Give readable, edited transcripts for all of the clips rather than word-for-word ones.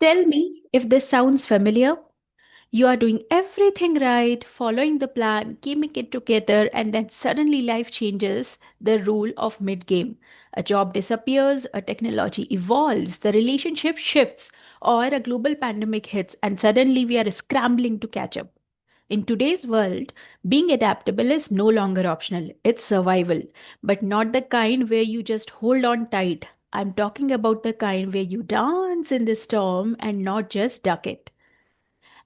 Tell me if this sounds familiar. You are doing everything right, following the plan, keeping it together, and then suddenly life changes the rule of mid game. A job disappears, a technology evolves, the relationship shifts, or a global pandemic hits, and suddenly we are scrambling to catch up. In today's world, being adaptable is no longer optional, it's survival, but not the kind where you just hold on tight. I'm talking about the kind where you dance in the storm and not just duck it.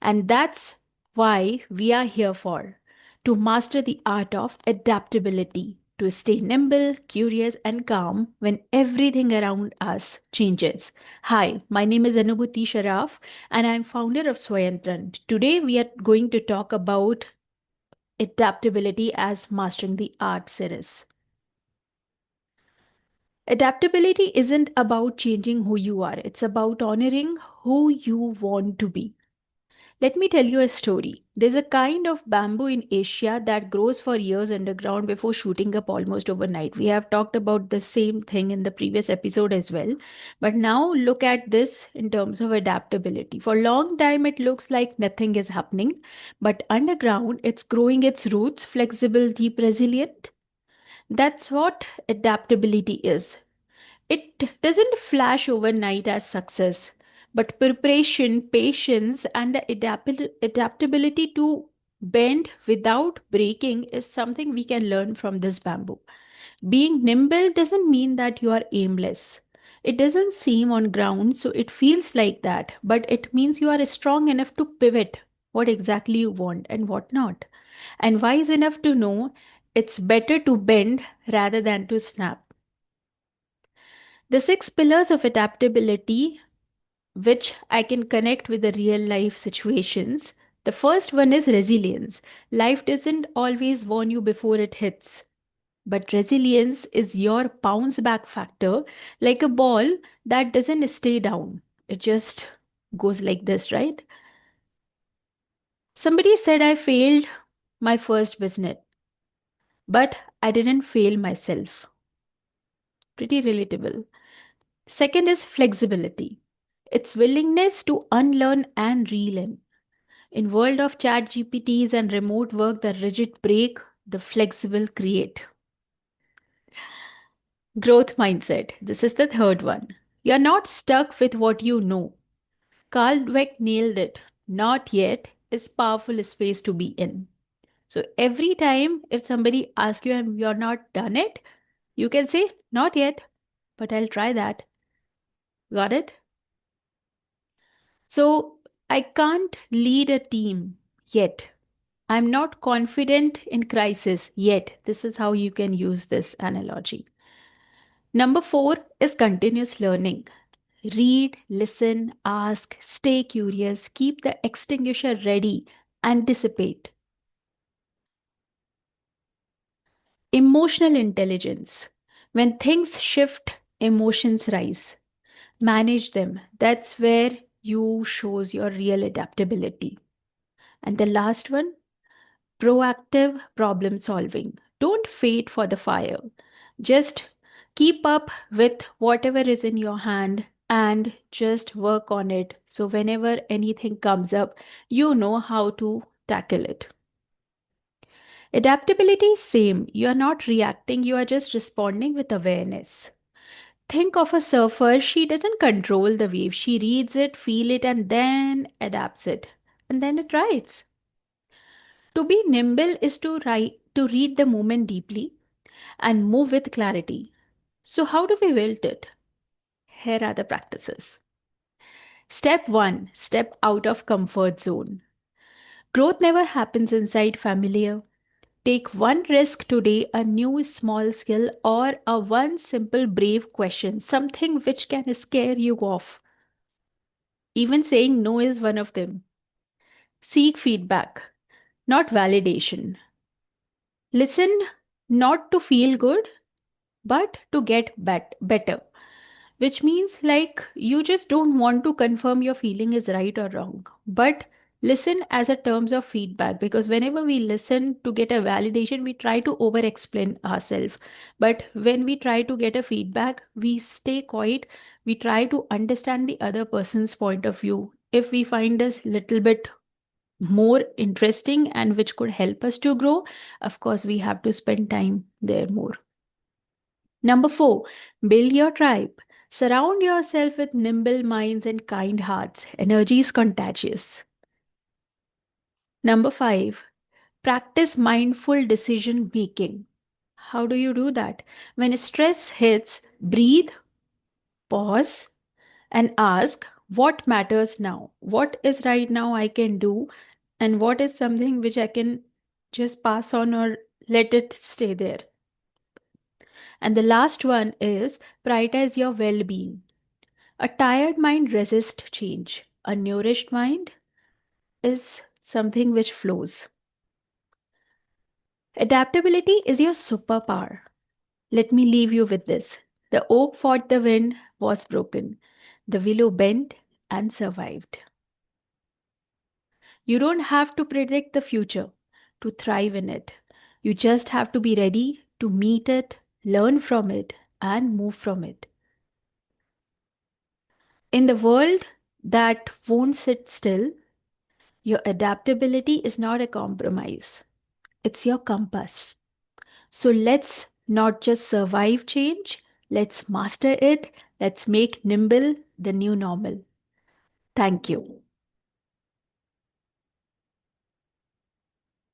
And that's why we are here for to master the art of adaptability, to stay nimble, curious, and calm when everything around us changes. Hi, my name is Anubhuti Sharaf, and I'm founder of Swayantran. Today, we are going to talk about adaptability as mastering the art series. Adaptability isn't about changing who you are, it's about honoring who you want to be. Let me tell you a story. There's a kind of bamboo in Asia that grows for years underground before shooting up almost overnight. We have talked about the same thing in the previous episode as well. But now look at this in terms of adaptability. For a long time, it looks like nothing is happening. But underground, it's growing its roots, flexible, deep, resilient. That's what adaptability is. It doesn't flash overnight as success, but preparation, patience, and the adaptability to bend without breaking is something we can learn from this bamboo. Being nimble doesn't mean that you are aimless. It doesn't seem on ground, so it feels like that, but it means you are strong enough to pivot what exactly you want and what not, and wise enough to know it's better to bend rather than to snap. The six pillars of adaptability, which I can connect with the real life situations. The first one is resilience. Life doesn't always warn you before it hits, but resilience is your bounce back factor, like a ball that doesn't stay down. It just goes like this, right? Somebody said I failed my first business, but I didn't fail myself. Pretty relatable. Second is flexibility. It's willingness to unlearn and relearn. In world of chat GPTs and remote work, the rigid break, the flexible create. Growth mindset. This is the third one. You're not stuck with what you know. Carl Dweck nailed it. Not yet is powerful space to be in. So every time if somebody asks you and you're not done it, you can say, not yet, but I'll try that. Got it? So I can't lead a team yet. I'm not confident in crisis yet. This is how you can use this analogy. Number four is continuous learning. Read, listen, ask, stay curious, keep the extinguisher ready, anticipate. Emotional intelligence. When things shift, emotions rise. Manage them. That's where you shows your real adaptability. And the last one, proactive problem solving. Don't wait for the fire. Just keep up with whatever is in your hand and just work on it. So, whenever anything comes up, you know how to tackle it. Adaptability is same. You are not reacting, you are just responding with awareness. Think of a surfer, she doesn't control the wave. She reads it, feel it, and then adapts it. And then it rides. To be nimble is to read the moment deeply and move with clarity. So how do we build it? Here are the practices. Step 1, step out of comfort zone. Growth never happens inside familiar. Take one risk today, a new small skill or a one simple brave question, something which can scare you off. Even saying no is one of them. Seek feedback, not validation. Listen not to feel good, but to get better, which means like you just don't want to confirm your feeling is right or wrong, but Listen as a terms of feedback, because whenever we listen to get a validation, we try to over explain ourselves. But when we try to get a feedback, we stay quiet. We try to understand the other person's point of view. If we find this little bit more interesting and which could help us to grow, of course, we have to spend time there more. Number four, build your tribe. Surround yourself with nimble minds and kind hearts. Energy is contagious. Number five, practice mindful decision making. How do you do that? When stress hits, breathe, pause, and ask what matters now? What is right now I can do? And what is something which I can just pass on or let it stay there? And the last one is prioritize your well being. A tired mind resists change, a nourished mind is something which flows. Adaptability is your superpower. Let me leave you with this. The oak fought the wind, was broken. The willow bent and survived. You don't have to predict the future to thrive in it. You just have to be ready to meet it, learn from it, and move from it. In the world that won't sit still, your adaptability is not a compromise, it's your compass. So let's not just survive change, let's master it, let's make nimble the new normal. Thank you.